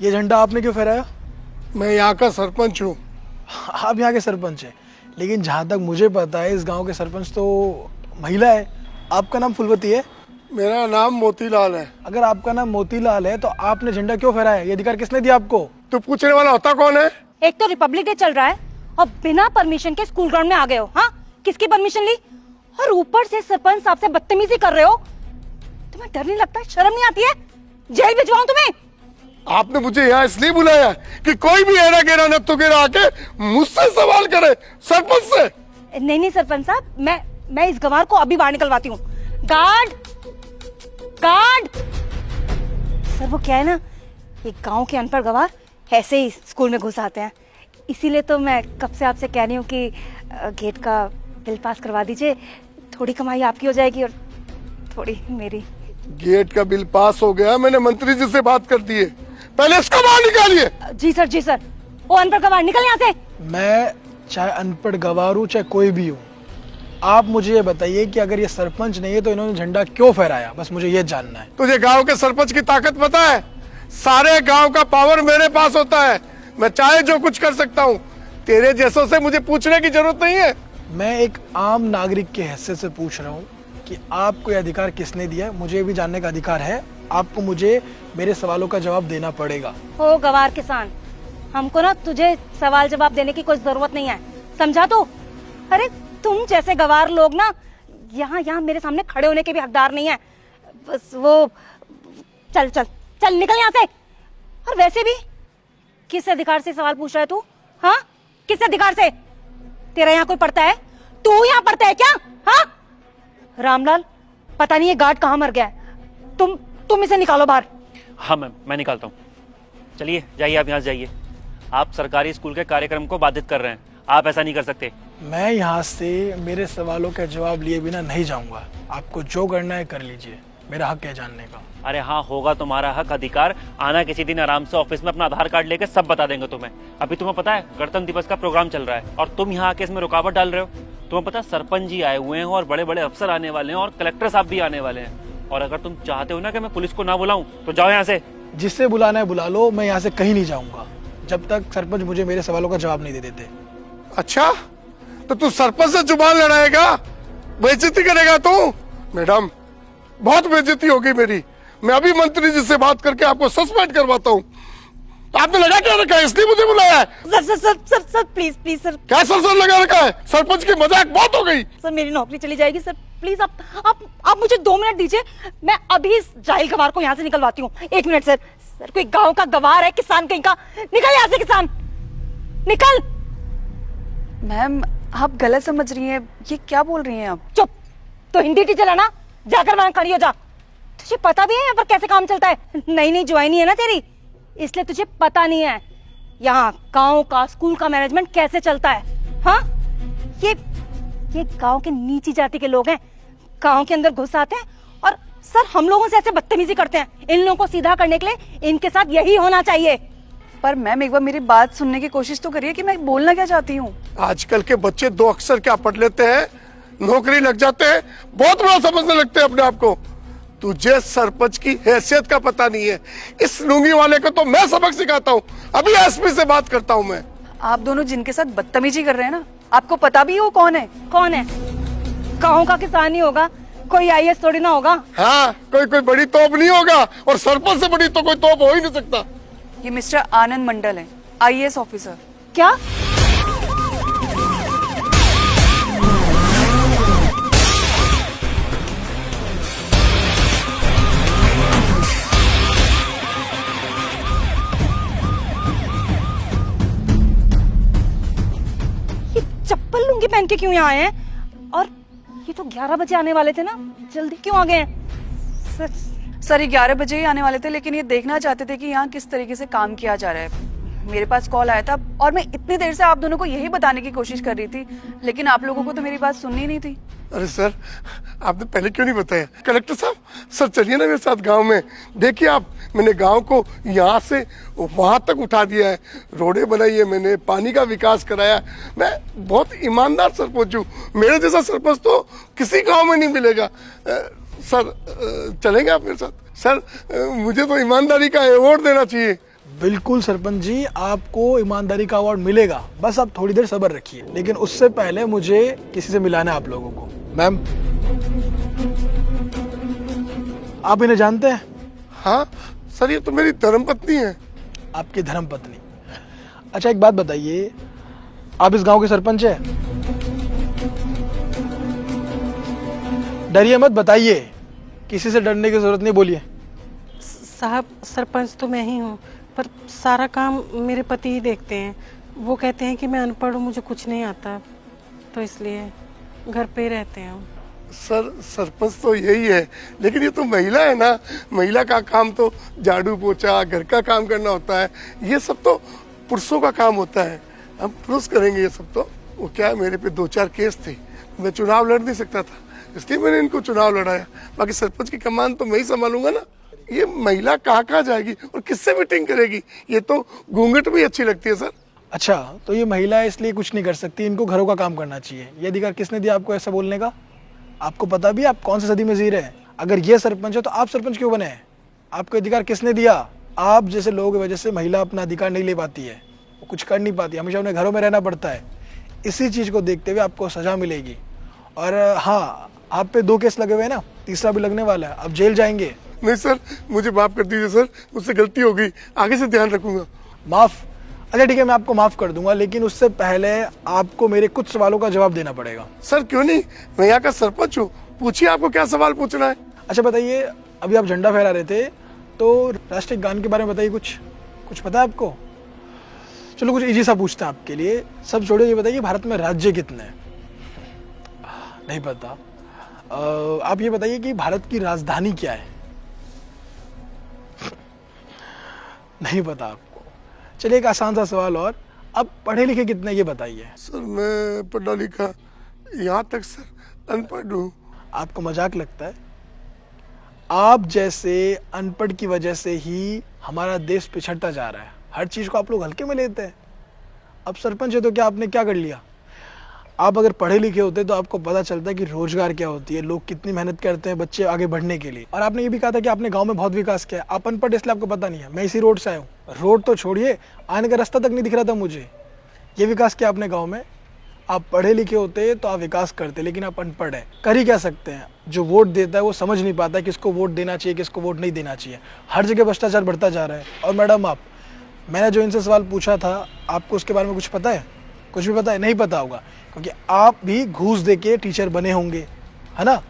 ये झंडा आपने क्यों फहराया? मैं यहाँ का सरपंच हूँ। आप यहाँ के सरपंच हैं, लेकिन जहाँ तक मुझे पता है इस गांव के सरपंच तो महिला है। आपका नाम फुलवती है? मेरा नाम मोतीलाल है। अगर आपका नाम मोतीलाल है तो आपने झंडा क्यों फहराया? ये अधिकार किसने दिया आपको? तो पूछने वाला होता कौन है? एक तो रिपब्लिक डे चल रहा है और बिना परमिशन के स्कूल ग्राउंड में आ गए हो। हाँ, किसकी परमिशन ली? और ऊपर से सरपंच साहब से बदतमीजी कर रहे हो। तुम्हें डर नहीं लगता? शर्म नहीं आती है? जेल भिजवाऊं तुम्हें? आपने मुझे यहाँ इसलिए बुलाया कि कोई भी एरा गेरा नत्थु गेरा आके मुझसे सवाल करे, सरपंच से? नहीं सरपंच साहब, मैं इस गंवार को अभी बाहर निकलवाती हूँ। Guard guard. सर वो क्या है ना, ये गांव के अनपढ़ गंवार ऐसे ही स्कूल में घुस आते हैं, इसीलिए तो मैं कब से आपसे कह रही हूँ कि गेट का बिल पास करवा दीजिए। थोड़ी कमाई आपकी हो जाएगी और थोड़ी मेरी। गेट का बिल पास हो गया, मैंने मंत्री जी से बात कर दी है। पहले इसको बाहर निकालिए। जी सर। वो अनपढ़ गंवार निकल यहाँ से। मैं चाहे अनपढ़ गंवार हूँ चाहे कोई भी हूँ, आप मुझे ये बताइए कि अगर ये सरपंच नहीं है तो इन्होंने झंडा क्यों फहराया? बस मुझे ये जानना है। तुझे गांव के सरपंच की ताकत पता है? सारे गांव का पावर मेरे पास होता है। मैं चाहे जो कुछ कर सकता हूँ। तेरे जैसों से मुझे पूछने की जरूरत नहीं है। मैं एक आम नागरिक के हैसियत से पूछ रहा हूँ कि आपको ये अधिकार किसने दिया? मुझे भी जानने का अधिकार है। आपको मुझे मेरे सवालों का जवाब देना पड़ेगा। ओ गंवार किसान, हमको ना तुझे सवाल जवाब देने की कोई जरूरत नहीं है, समझा तू? अरे तुम जैसे गंवार लोग ना यहाँ मेरे सामने खड़े होने के भी हकदार नहीं है। बस वो चल निकल यहाँ से। और वैसे भी किस अधिकार से सवाल पूछ रहा है तू? हाँ, किस अधिकार से? तेरा यहाँ कोई पढ़ता है? तू यहाँ पढ़ता है क्या? हाँ रामलाल, पता नहीं ये गार्ड कहाँ मर गया है। तुम इसे निकालो बाहर। हाँ मैम, मैं निकालता हूँ। चलिए जाइए, आप यहाँ से जाइए। आप सरकारी स्कूल के कार्यक्रम को बाधित कर रहे हैं, आप ऐसा नहीं कर सकते। मैं यहाँ से मेरे सवालों का जवाब लिए बिना नहीं जाऊंगा। आपको जो करना है कर लीजिए, मेरा हक है जानने का। अरे हाँ, होगा तुम्हारा हक, अधिकार। आना किसी दिन आराम से ऑफिस में अपना आधार कार्ड लेके सब बता देंगे तुम्हें। अभी तुम्हें पता है गणतंत्र दिवस का प्रोग्राम चल रहा है और तुम यहाँ आके इसमें रुकावट डाल रहे हो। तुम्हें पता है सरपंच जी आए हुए हैं और बड़े बड़े अफसर आने वाले हैं और कलेक्टर साहब भी आने वाले हैं। और अगर तुम चाहते हो ना कि मैं पुलिस को ना बुलाऊं तो जाओ यहाँ से। जिससे बुलाना है बुला लो, मैं यहाँ से कहीं नहीं जाऊंगा जब तक सरपंच मुझे मेरे सवालों का जवाब नहीं दे देते। अच्छा, तो तू सरपंच से जुबान लड़ाएगा, बेइज्जती करेगा तू? मैडम, बहुत बेइज्जती होगी मेरी। मैं अभी मंत्री जी से बात करके आपको सस्पेंड करवाता हूँ। आपने लगा क्या रखा है? इसलिए मुझे बुलाया है? Sir please sir. क्या सर लगा रखा है? सरपंच की मजाक बहुत हो गई। सर मेरी नौकरी चली जाएगी सर, प्लीज आप मुझे 2 मिनट दीजिए, मैं अभी इस जाहिल गंवार को यहाँ से निकलवाती हूँ। 1 मिनट सर। सर कोई गांव का गंवार है, किसान कहीं का। निकल यहाँ से किसान, निकल। मैम आप गलत समझ रही हैं, ये क्या बोल रही हैं आप? चुप। तो हिंदी टीचर है ना, जाकर वहां खड़ी हो जा। तुझे पता भी है यहाँ पर कैसे काम चलता है? नई ज्वाइनी है ना तेरी, इसलिए तुझे पता नहीं है यहाँ गांव का स्कूल का मैनेजमेंट कैसे चलता है। हाँ, ये गांव के नीची जाति के लोग हैं, गांव के अंदर घुस आते हैं और सर हम लोगों से ऐसे बदतमीजी करते हैं। इन लोगों को सीधा करने के लिए इनके साथ यही होना चाहिए। पर मैम एक बार मेरी बात सुनने की कोशिश तो करिए कि मैं बोलना क्या चाहती हूँ। आजकल के बच्चे 2 अक्षर क्या पढ़ लेते हैं, नौकरी लग जाते हैं, बहुत बड़ा समझने लगते हैं अपने आप को। तुझे सरपंच की हैसियत का पता नहीं है। इस लुंगी वाले को तो मैं सबक सिखाता हूँ। अभी एसपी से बात करता हूँ मैं। आप दोनों जिनके साथ बदतमीजी कर रहे हैं ना, आपको पता भी है वो कौन है? कौन है? गाँव का किसान ही होगा, कोई IAS थोड़ी ना होगा। हाँ, कोई बड़ी तोप नहीं होगा और सरपंच से बड़ी तो कोई तोप हो ही नहीं सकता। ये मिस्टर आनंद मंडल है, IAS ऑफिसर। क्या? ये चप्पल लुंगी पहन के क्यों यहाँ आए हैं? और ये तो 11 बजे आने वाले थे ना, जल्दी क्यों आ गए हैं? सर 11 बजे ही आने वाले थे, लेकिन ये देखना चाहते थे कि यहाँ किस तरीके से काम किया जा रहा है। मेरे पास कॉल आया था और मैं इतनी देर से आप दोनों को यही बताने की कोशिश कर रही थी, लेकिन आप लोगों को तो मेरी बात सुननी नहीं थी। अरे सर, आपने पहले क्यों नहीं बताया? कलेक्टर साहब, सर चलिए ना मेरे साथ गांव में। देखिए आप, मैंने गांव को यहाँ से वहां तक उठा दिया है, रोडें बनाई है मैंने, पानी का विकास कराया। मैं बहुत ईमानदार सरपंच हूँ। मेरे जैसा सरपंच तो किसी गांव में नहीं मिलेगा। सर चलेंगे आप मेरे साथ? सर मुझे तो ईमानदारी का अवार्ड देना चाहिए। बिल्कुल सरपंच जी, आपको ईमानदारी का अवार्ड मिलेगा, बस आप थोड़ी देर सब्र रखिए। लेकिन उससे पहले मुझे किसी से मिलाना है आप लोगों को। मैम, आप इन्हें जानते हैं? हाँ सर, ये तो मेरी धर्मपत्नी है। आपकी धर्मपत्नी? अच्छा एक बात बताइए, आप इस गांव के सरपंच हैं? डरिए मत, बताइए, किसी से डरने की जरूरत नहीं, बोलिए। साहब सरपंच तो मैं ही हूँ, पर सारा काम मेरे पति ही देखते हैं। वो कहते हैं कि मैं अनपढ़ हूँ, मुझे कुछ नहीं आता, तो इसलिए घर पे ही रहते हैं। सर सरपंच तो यही है, लेकिन ये तो महिला है ना, महिला का काम तो झाड़ू पोछा घर का काम करना होता है, ये सब तो पुरुषों का काम होता है। हम पुरुष करेंगे ये सब तो। वो क्या है, मेरे पे 2-4 केस थे, मैं चुनाव लड़ नहीं सकता था, इसलिए मैंने इनको चुनाव लड़ाया। बाकी सरपंच की कमान तो मैं ही संभालूंगा ना। ये महिला कहाँ जाएगी और किससे मीटिंग करेगी? ये तो घूंघट भी अच्छी लगती है सर। अच्छा, तो ये महिला है इसलिए कुछ नहीं कर सकती, इनको घरों का काम करना चाहिए। ये अधिकार किसने दिया आपको ऐसा बोलने का? आपको पता भी आप कौन सी सदी में जी रहे हैं? अगर ये सरपंच है तो आप सरपंच क्यों बने हैं? आपको अधिकार किसने दिया? आप जैसे लोगों की वजह से महिला अपना अधिकार नहीं ले पाती है, वो कुछ कर नहीं पाती, हमेशा उन्हें घरों में रहना पड़ता है। इसी चीज को देखते हुए आपको सजा मिलेगी। और हाँ, आप पे 2 केस लगे हुए हैं ना, तीसरा भी लगने वाला है, अब जेल जाएंगे। नहीं सर, मुझे माफ कर दीजिए सर, मुझसे गलती हो गई, आगे से ध्यान रखूंगा। माफ? अच्छा ठीक है, मैं आपको माफ कर दूंगा, लेकिन उससे पहले आपको मेरे कुछ सवालों का जवाब देना पड़ेगा। सर क्यों नहीं, मैं यहाँ का सरपंच हूँ, पूछिए आपको क्या सवाल पूछना है। अच्छा बताइए, अभी आप झंडा फहरा रहे थे, तो राष्ट्रीय गान के बारे में बताइए, कुछ पता है आपको? चलो कुछ इजी सा पूछते हैं आपके लिए, सब छोड़िए, ये बताइए भारत में राज्य कितने हैं? नहीं पता। आप ये बताइए कि भारत की राजधानी क्या है? नहीं पता आपको। चलिए एक आसान सा सवाल और, आप पढ़े लिखे कितने ये बताइए। सर मैं पढ़ा लिखा यहाँ तक सर अनपढ़ हूँ। आपको मजाक लगता है? आप जैसे अनपढ़ की वजह से ही हमारा देश पिछड़ता जा रहा है। हर चीज को आप लोग हल्के में लेते हैं। अब सरपंच है तो क्या आपने क्या कर लिया? आप अगर पढ़े लिखे होते तो आपको पता चलता है कि रोजगार क्या होती है, लोग कितनी मेहनत करते हैं बच्चे आगे बढ़ने के लिए। और आपने ये भी कहा था कि आपने गांव में बहुत विकास किया है। आप अनपढ़ इसलिए आपको पता नहीं है। मैं इसी रोड से आया हूँ, रोड तो छोड़िए, आने का रास्ता तक नहीं दिख रहा था मुझे। ये विकास किया आपने गाँव में। आप पढ़े लिखे होते तो आप विकास करते, लेकिन आप अनपढ़ है, कर ही क्या सकते हैं? जो वोट देता है वो समझ नहीं पाता है किसको वोट देना चाहिए, किसको वोट नहीं देना चाहिए। हर जगह भ्रष्टाचार बढ़ता जा रहा है। और मैडम, मैंने जो इनसे सवाल पूछा था, आपको उसके बारे में कुछ पता है? कुछ भी पता है? नहीं पता होगा, क्योंकि आप भी घूस दे के टीचर बने होंगे, है ना?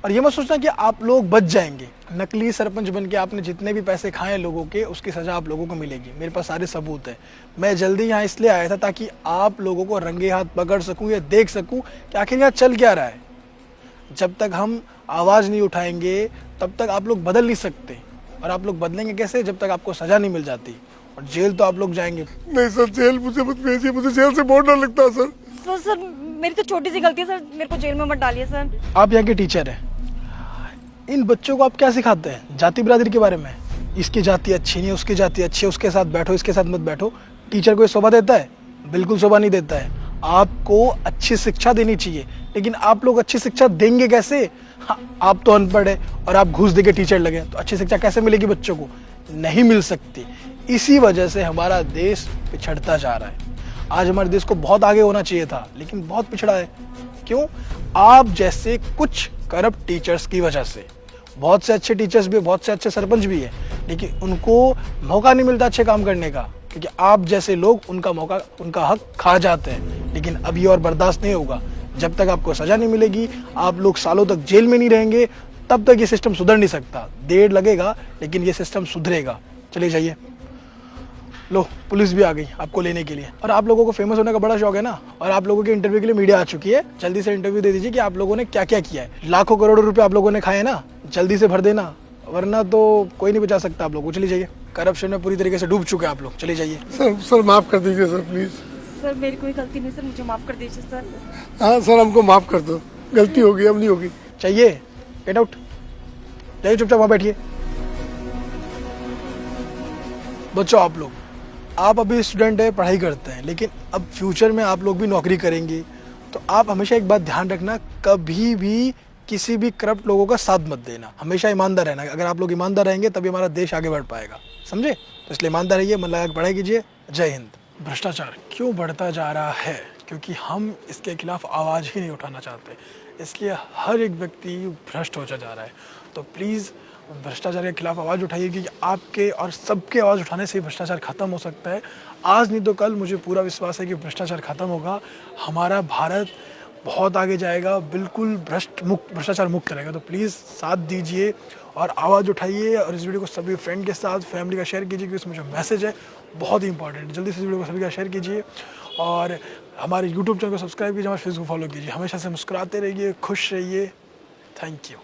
और ये मत सोचना कि आप लोग बच जाएंगे। नकली सरपंच बन के आपने जितने भी पैसे खाए लोगों के, उसकी सजा आप लोगों को मिलेगी। मेरे पास सारे सबूत है। मैं जल्दी यहाँ इसलिए आया था ताकि आप लोगों को रंगे हाथ पकड़ सकूं या देख सकूं कि आखिर यहाँ चल क्या रहा है। जब तक हम आवाज नहीं उठाएंगे तब तक आप लोग बदल नहीं सकते। और आप लोग बदलेंगे कैसे? जब तक आपको सजा नहीं मिल जाती। और जेल तो आप लोग जाएंगे। नहीं सर, जेल मुझे मत भेजिए, मुझे जेल से बहुत डर लगता है सर। सर मेरी तो छोटी सी गलती है सर, मेरे को जेल में मत डालिए सर। आप यहाँ के टीचर हैं, इन बच्चों को आप क्या सिखाते हैं? जाति बिरादरी के बारे में, इसकी जाति अच्छी नहीं, उसकी जाति अच्छी है, उसके साथ बैठो, इसके साथ मत बैठो। टीचर को ये शोभा देता है? बिल्कुल शोभा नहीं देता है। आपको अच्छी शिक्षा देनी चाहिए, लेकिन आप लोग अच्छी शिक्षा देंगे कैसे? आप तो अनपढ़ है और आप घूस देके टीचर लगे, तो अच्छी शिक्षा कैसे मिलेगी बच्चों को? नहीं मिल सकती। इसी वजह से हमारा देश पिछड़ता जा रहा है। आज हमारे देश को बहुत आगे होना चाहिए था, लेकिन बहुत पिछड़ा है। क्यों? आप जैसे कुछ करप्ट टीचर्स की वजह से। बहुत से अच्छे टीचर्स भी, बहुत से अच्छे सरपंच भी है, लेकिन उनको मौका नहीं मिलता अच्छे काम करने का, क्योंकि आप जैसे लोग उनका हक खा जाते हैं। लेकिन अब ये और बर्दाश्त नहीं होगा। जब तक आपको सजा नहीं मिलेगी, आप लोग सालों तक जेल में नहीं रहेंगे, तब तक ये सिस्टम सुधर नहीं सकता। देर लगेगा, लेकिन ये सिस्टम सुधरेगा। चलिए जाइए। लो, पुलिस भी आ गई आपको लेने के लिए। और आप लोगों को फेमस होने का बड़ा शौक है ना, और आप लोगों के इंटरव्यू के लिए मीडिया आ चुकी है। जल्दी से इंटरव्यू दे दीजिए कि आप लोगों ने क्या क्या किया है। लाखों करोड़ों रुपए आप लोगों ने खाए ना, जल्दी से भर देना, वरना तो कोई नहीं बचा सकता आप लोगों को। चलिए जाइए, करप्शन में पूरी तरीके से डूब चुके हैं आप लोग। चलिए जाइए। सर माफ कर दीजिए सर, प्लीज। सर मेरी कोई गलती नहीं सर, मुझे माफ कर दीजिए सर। हाँ सर, हमको माफ कर दो, गलती होगी, अब नहीं होगी। चाहिए, गेट आउट। जाइए, चुपचाप वहां बैठिए। बच्चों, आप अभी स्टूडेंट है, पढ़ाई करते हैं, लेकिन अब फ्यूचर में आप लोग भी नौकरी करेंगे, तो आप हमेशा एक बात ध्यान रखना, कभी भी किसी भी करप्ट लोगों का साथ मत देना। हमेशा ईमानदार रहना। अगर आप लोग ईमानदार रहेंगे तभी हमारा देश आगे बढ़ पाएगा। समझे? तो इसलिए ईमानदार रहिए, मन लगा के पढ़ाई कीजिए। जय हिंद। भ्रष्टाचार क्यों बढ़ता जा रहा है? क्योंकि हम इसके खिलाफ आवाज़ ही नहीं उठाना चाहते, इसलिए हर एक व्यक्ति भ्रष्ट होता जा रहा है। तो प्लीज़ भ्रष्टाचार के खिलाफ आवाज़ उठाइए, क्योंकि आपके और सबके आवाज़ उठाने से भ्रष्टाचार ख़त्म हो सकता है। आज नहीं तो कल मुझे पूरा विश्वास है कि भ्रष्टाचार ख़त्म होगा, हमारा भारत बहुत आगे जाएगा, बिल्कुल भ्रष्टाचार मुक्त रहेगा। तो प्लीज़ साथ दीजिए और आवाज़ उठाइए, और इस वीडियो को सभी फ्रेंड के साथ, फैमिली का शेयर कीजिए, क्योंकि इसमें जो मैसेज है बहुत ही इंपॉर्टेंट है। जल्दी से इस वीडियो को सभी का शेयर कीजिए और हमारे यूट्यूब चैनल को सब्सक्राइब कीजिए, हमारे फेसबुक फॉलो कीजिए। हमेशा से मुस्कुराते रहिए, खुश रहिए। Thank you.